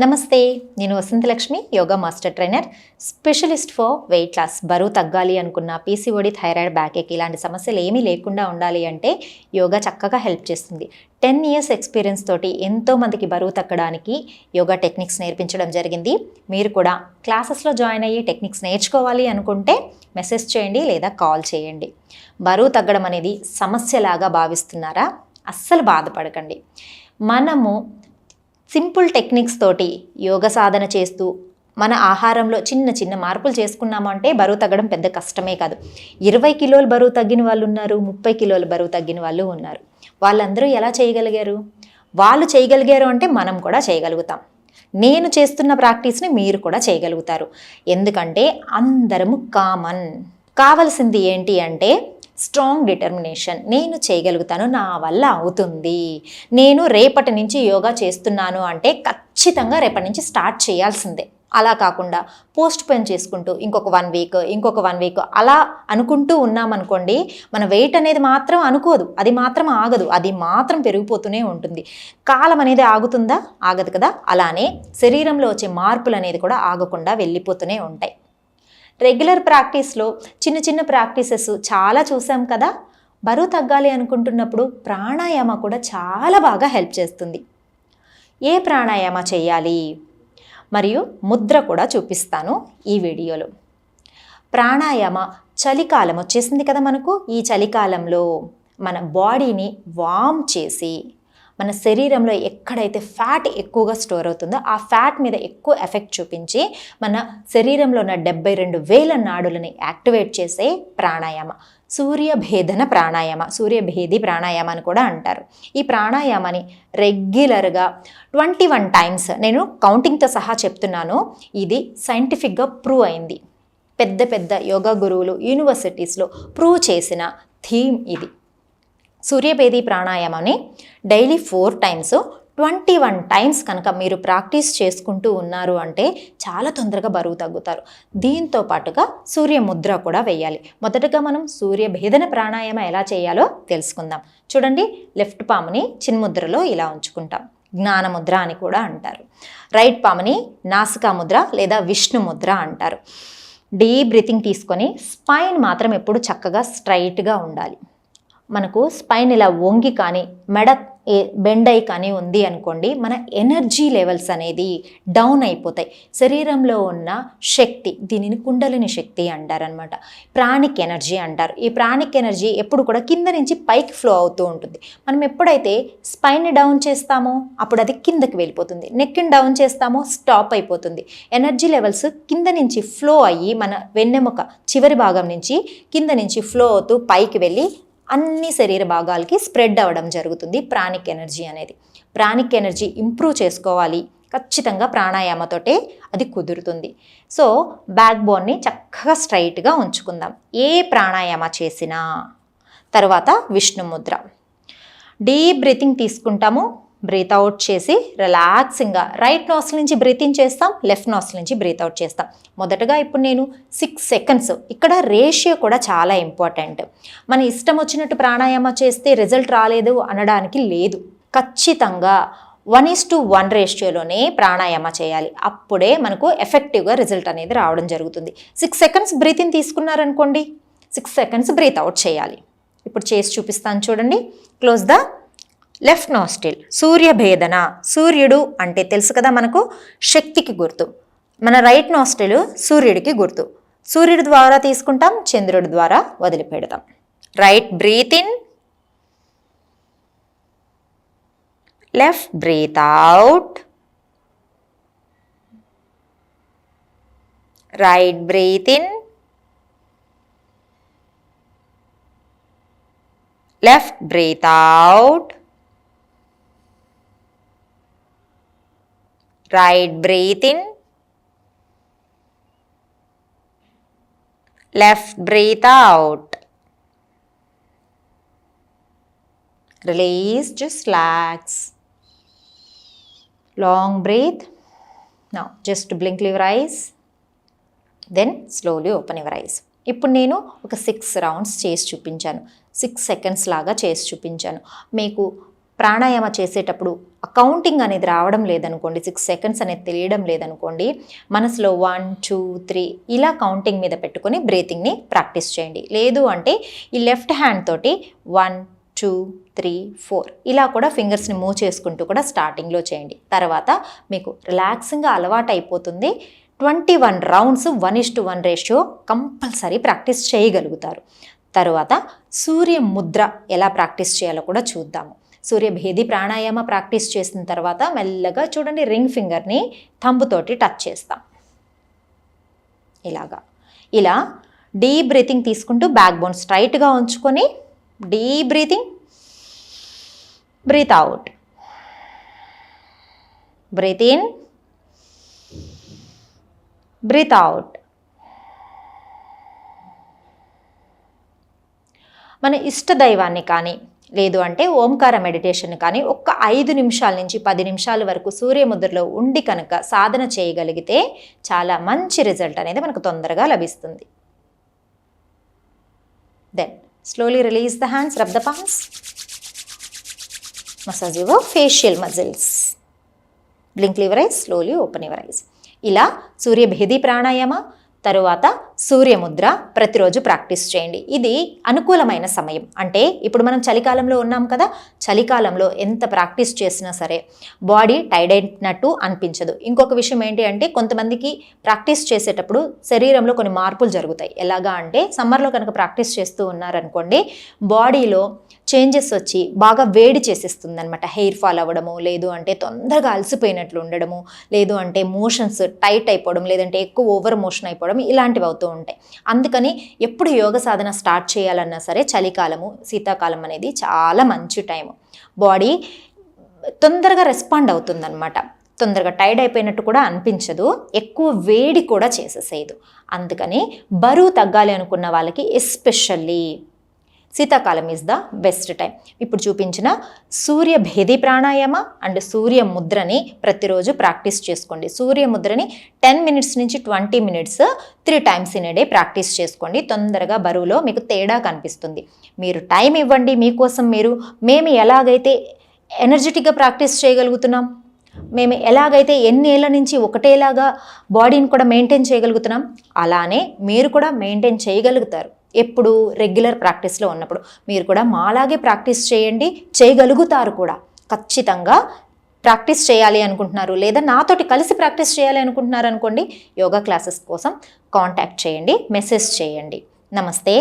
నమస్తే, నేను Vasantalakshmi, yoga master trainer, specialist for weight loss. బరువు తగ్గాలి అనుకున్న పీసీఓడి, థైరాయిడ్, బ్యాక్ ఇలాంటి సమస్యలు ఏమీ లేకుండా ఉండాలి అంటే యోగా చక్కగా హెల్ప్ చేస్తుంది. 10 years ఎక్స్పీరియన్స్ తోటి ఎంతోమందికి బరువు తగ్గడానికి యోగా టెక్నిక్స్ నేర్పించడం జరిగింది. మీరు కూడా క్లాసెస్లో జాయిన్ అయ్యి టెక్నిక్స్ నేర్చుకోవాలి అనుకుంటే మెసేజ్ చేయండి లేదా కాల్ చేయండి. బరువు తగ్గడం అనేది సమస్యలాగా భావిస్తున్నారా? అస్సలు బాధపడకండి. మనము సింపుల్ టెక్నిక్స్ తోటి యోగ సాధన చేస్తూ మన ఆహారంలో చిన్న చిన్న మార్పులు చేసుకున్నామంటే బరువు తగ్గడం పెద్ద కష్టమే కాదు. 20 కిలోలు బరువు తగ్గిన వాళ్ళు ఉన్నారు, 30 కిలోలు బరువు తగ్గిన వాళ్ళు ఉన్నారు. వాళ్ళందరూ ఎలా చేయగలిగారు? వాళ్ళు చేయగలిగారు అంటే మనం కూడా చేయగలుగుతాం. నేను చేస్తున్న ప్రాక్టీస్ని మీరు కూడా చేయగలుగుతారు. ఎందుకంటే అందరము కామన్. కావాల్సింది ఏంటి అంటే స్ట్రాంగ్ డిటర్మినేషన్. నేను చేయగలుగుతాను, నా వల్ల అవుతుంది. నేను రేపటి నుంచి యోగా చేస్తున్నాను అంటే ఖచ్చితంగా రేపటి నుంచి స్టార్ట్ చేయాల్సిందే. అలా కాకుండా పోస్ట్ పోన్ చేసుకుంటూ ఇంకొక 1 వీక్ అలా అనుకుంటూ ఉన్నామనుకోండి, మన వెయిట్ అనేది మాత్రం అనుకోదు, అది మాత్రం ఆగదు, అది మాత్రం పెరిగిపోతూనే ఉంటుంది. కాలం అనేది ఆగుతుందా? ఆగదు కదా. అలానే శరీరంలో వచ్చే మార్పులు అనేది కూడా ఆగకుండా వెళ్ళిపోతూనే ఉంటాయి. రెగ్యులర్ ప్రాక్టీస్లో చిన్న చిన్న ప్రాక్టీసెస్ చాలా చూసాం కదా. బరువు తగ్గాలి అనుకుంటున్నప్పుడు ప్రాణాయామ కూడా చాలా బాగా హెల్ప్ చేస్తుంది. ఏ ప్రాణాయామ చేయాలి మరియు ముద్ర కూడా చూపిస్తాను ఈ వీడియోలో. ప్రాణాయామ చలికాలం వచ్చేసింది కదా మనకు. ఈ చలికాలంలో మన బాడీని వార్మ్ చేసి మన శరీరంలో ఎక్కడైతే ఫ్యాట్ ఎక్కువగా స్టోర్ అవుతుందో ఆ ఫ్యాట్ మీద ఎక్కువ ఎఫెక్ట్ చూపించి మన శరీరంలో ఉన్న 72,000 నాడులని యాక్టివేట్ చేసే ప్రాణాయామ సూర్యభేదన ప్రాణాయామ, సూర్యభేది ప్రాణాయామ అని కూడా అంటారు. ఈ ప్రాణాయామాన్ని రెగ్యులర్గా 21 times నేను కౌంటింగ్తో సహా చెప్తున్నాను. ఇది సైంటిఫిక్గా ప్రూవ్ అయింది. పెద్ద పెద్ద యోగా గురువులు యూనివర్సిటీస్లో ప్రూవ్ చేసిన థీమ్ ఇది. సూర్యభేది ప్రాణాయామాన్ని డైలీ 4 times 21 times కనుక మీరు ప్రాక్టీస్ చేసుకుంటూ ఉన్నారు అంటే చాలా తొందరగా బరువు తగ్గుతారు. దీంతో పాటుగా సూర్యముద్ర కూడా వేయాలి. మొదటగా మనం సూర్యభేదన ప్రాణాయామం ఎలా చేయాలో తెలుసుకుందాం. చూడండి, లెఫ్ట్ పాముని చిన్ముద్రలో ఇలా ఉంచుకుంటాం. జ్ఞానముద్ర అని కూడా అంటారు. రైట్ పాముని నాసికా ముద్ర లేదా విష్ణు ముద్ర అంటారు. డీప్ బ్రీతింగ్ తీసుకొని స్పైన్ మాత్రం ఎప్పుడు చక్కగా స్ట్రైట్గా ఉండాలి. మనకు స్పైన్ ఇలా వంగి కానీ మెడ బెండ్ అయి కానీ ఉంది అనుకోండి, మన ఎనర్జీ లెవెల్స్ అనేది డౌన్ అయిపోతాయి. శరీరంలో ఉన్న శక్తి, దీనిని కుండలిని శక్తి అంటారనమాట. ప్రాణిక్ ఎనర్జీ అంటారు. ఈ ప్రాణిక్ ఎనర్జీ ఎప్పుడు కూడా కింద నుంచి పైకి ఫ్లో అవుతూ ఉంటుంది. మనం ఎప్పుడైతే స్పైన్ని డౌన్ చేస్తామో అప్పుడు అది కిందకి వెళ్ళిపోతుంది. నెక్ని డౌన్ చేస్తామో స్టాప్ అయిపోతుంది. ఎనర్జీ లెవెల్స్ కింద నుంచి ఫ్లో అయ్యి మన వెన్నెముక చివరి భాగం నుంచి కింద నుంచి ఫ్లో అవుతూ పైకి వెళ్ళి అన్ని శరీర భాగాలకి స్ప్రెడ్ అవ్వడం జరుగుతుంది ప్రాణిక్ ఎనర్జీ అనేది. ప్రాణిక్ ఎనర్జీ ఇంప్రూవ్ చేసుకోవాలి ఖచ్చితంగా ప్రాణాయామతోటే అది కుదురుతుంది. సో బ్యాక్ బోన్ని చక్కగా స్ట్రైట్గా ఉంచుకుందాం ఏ ప్రాణాయామ చేసినా. తర్వాత విష్ణు ముద్ర. డీప్ బ్రీతింగ్ తీసుకుంటాము, బ్రీత్ అవుట్ చేసి రిలాక్సింగ్గా రైట్ నోస్ నుంచి బ్రీత్ ఇన్ చేస్తాం, లెఫ్ట్ నోస్ నుంచి బ్రీత్ అవుట్ చేస్తాం. మొదటగా ఇప్పుడు నేను 6 seconds, ఇక్కడ రేషియో కూడా చాలా ఇంపార్టెంట్. మన ఇష్టం వచ్చినట్టు ప్రాణాయామ చేస్తే రిజల్ట్ రాలేదు అనడానికి లేదు. ఖచ్చితంగా 1:1 రేషియోలోనే ప్రాణాయామ చేయాలి. అప్పుడే మనకు ఎఫెక్టివ్గా రిజల్ట్ అనేది రావడం జరుగుతుంది. 6 seconds బ్రీత్ ఇన్ తీసుకున్నారనుకోండి, 6 seconds బ్రీత్ అవుట్ చేయాలి. ఇప్పుడు చేసి చూపిస్తాను చూడండి. Close the left nostril. సూర్యభేదన, సూర్యుడు అంటే తెలుసు కదా మనకు, శక్తికి గుర్తు. మన రైట్ నోస్ట్రిల్ సూర్యుడికి గుర్తు. సూర్యుడి ద్వారా తీసుకుంటాం, చంద్రుడి ద్వారా వదిలిపెడతాం. Right breathe in, left breathe out, right breathe in, left breathe out, right breathe in, left breathe out, release, just relax, long breath. Now just blink your eyes, then slowly open your eyes. ఇప్పుడు నేను ఒక 6 rounds చేసి చూపించాను, 6 seconds లాగా చేసి చూపించాను. మీకు ప్రాణాయామ చేసేటప్పుడు కౌంటింగ్ అనేది రావడం లేదనుకోండి, 6 సెకండ్స్ అనేది తెలియడం లేదనుకోండి, మనసులో 1 2 3 ఇలా కౌంటింగ్ మీద పెట్టుకొని బ్రీతింగ్ని ప్రాక్టీస్ చేయండి. లేదు అంటే ఈ లెఫ్ట్ హ్యాండ్ తోటి 1 2 3 4 ఇలా కూడా ఫింగర్స్ని మూవ్ చేసుకుంటూ కూడా స్టార్టింగ్లో చేయండి. తర్వాత మీకు రిలాక్సింగ్గా అలవాటు అయిపోతుంది. 21 రౌండ్స్ 1:1 రేషియో కంపల్సరీ ప్రాక్టీస్ చేయగలుగుతారు. తర్వాత సూర్య ముద్ర ఎలా ప్రాక్టీస్ చేయాలో కూడా చూద్దాము. సూర్య భేది ప్రాణాయామ ప్రాక్టీస్ చేసిన తర్వాత మెల్లగా చూడండి, రింగ్ ఫింగర్ని థంబుతోటి టచ్ చేస్తాం. ఇలా డీప్ బ్రీతింగ్ తీసుకుంటూ బ్యాక్ బోన్ స్ట్రైట్గా ఉంచుకొని deep breathing, breath out, breath in, breath out. మన ఇష్ట దైవాన్ని కానీ లేదు అంటే ఓంకార మెడిటేషన్ కానీ ఒక్క 5 నిమిషాల నుంచి 10 నిమిషాల వరకు సూర్యముద్రలో ఉండి కనుక సాధన చేయగలిగితే చాలా మంచి రిజల్ట్ అనేది మనకు తొందరగా లభిస్తుంది. Then slowly release the hands, rub the palms, massage your facial muscles, blink your eyes, slowly open your eyes. ఇలా సూర్య భేది ప్రాణాయామ తరువాత సూర్యముద్ర ప్రతిరోజు ప్రాక్టీస్ చేయండి. ఇది అనుకూలమైన సమయం. అంటే ఇప్పుడు మనం చలికాలంలో ఉన్నాం కదా, చలికాలంలో ఎంత ప్రాక్టీస్ చేసినా సరే బాడీ టైర్డ్ అయినట్టు అనిపించదు. ఇంకొక విషయం ఏంటి అంటే కొంతమందికి ప్రాక్టీస్ చేసేటప్పుడు శరీరంలో కొన్ని మార్పులు జరుగుతాయి. ఎలాగా అంటే సమ్మర్లో కనుక ప్రాక్టీస్ చేస్తూ ఉన్నారనుకోండి, బాడీలో చేంజెస్ వచ్చి బాగా వేడి చేసేస్తుంది అనమాట. హెయిర్ ఫాల్ అవ్వడము, లేదు అంటే తొందరగా అలసిపోయినట్లు ఉండడము, లేదు అంటే మోషన్స్ టైట్ అయిపోవడం, లేదంటే ఎక్కువ ఓవర్ మోషన్ అయిపోవడం, ఇలాంటివి అవుతూ ఉంటాయి. అందుకని ఎప్పుడు యోగ సాధన స్టార్ట్ చేయాలన్నా సరే చలికాలము, శీతాకాలం అనేది చాలా మంచి టైము. బాడీ తొందరగా రెస్పాండ్ అవుతుందన్నమాట. తొందరగా టైర్డ్ అయిపోయినట్టు కూడా అనిపించదు, ఎక్కువ వేడి కూడా చేసేసేయదు. అందుకని బరువు తగ్గాలి అనుకున్న వాళ్ళకి ఎస్పెషల్లీ శీతాకాలం ఈజ్ ద బెస్ట్ టైం. ఇప్పుడు చూపించిన సూర్య భేది ప్రాణాయామ అండ్ సూర్య ముద్రని ప్రతిరోజు ప్రాక్టీస్ చేసుకోండి. సూర్య ముద్రని 10 మినిట్స్ నుంచి 20 minutes 3 times in a day practice చేసుకోండి. తొందరగా బరువులో మీకు తేడా కనిపిస్తుంది. మీరు టైం ఇవ్వండి మీకోసం మీరు. మేము ఎలాగైతే ఎనర్జెటిక్గా ప్రాక్టీస్ చేయగలుగుతున్నాం, మేము ఎలాగైతే ఎన్ని ఏళ్ళ నుంచి ఒకటేలాగా బాడీని కూడా మెయింటైన్ చేయగలుగుతున్నాం, అలానే మీరు కూడా మెయింటైన్ చేయగలుగుతారు. ఎప్పుడు రెగ్యులర్ ప్రాక్టీస్లో ఉన్నప్పుడు మీరు కూడా మాలాగే ప్రాక్టీస్ చేయండి, చేయగలుగుతారు కూడా. ఖచ్చితంగా ప్రాక్టీస్ చేయాలి అనుకుంటున్నారు లేదా నాతోటి కలిసి ప్రాక్టీస్ చేయాలి అనుకుంటున్నారు అనుకోండి, యోగా క్లాసెస్ కోసం కాంటాక్ట్ చేయండి, మెసేజ్ చేయండి. నమస్తే.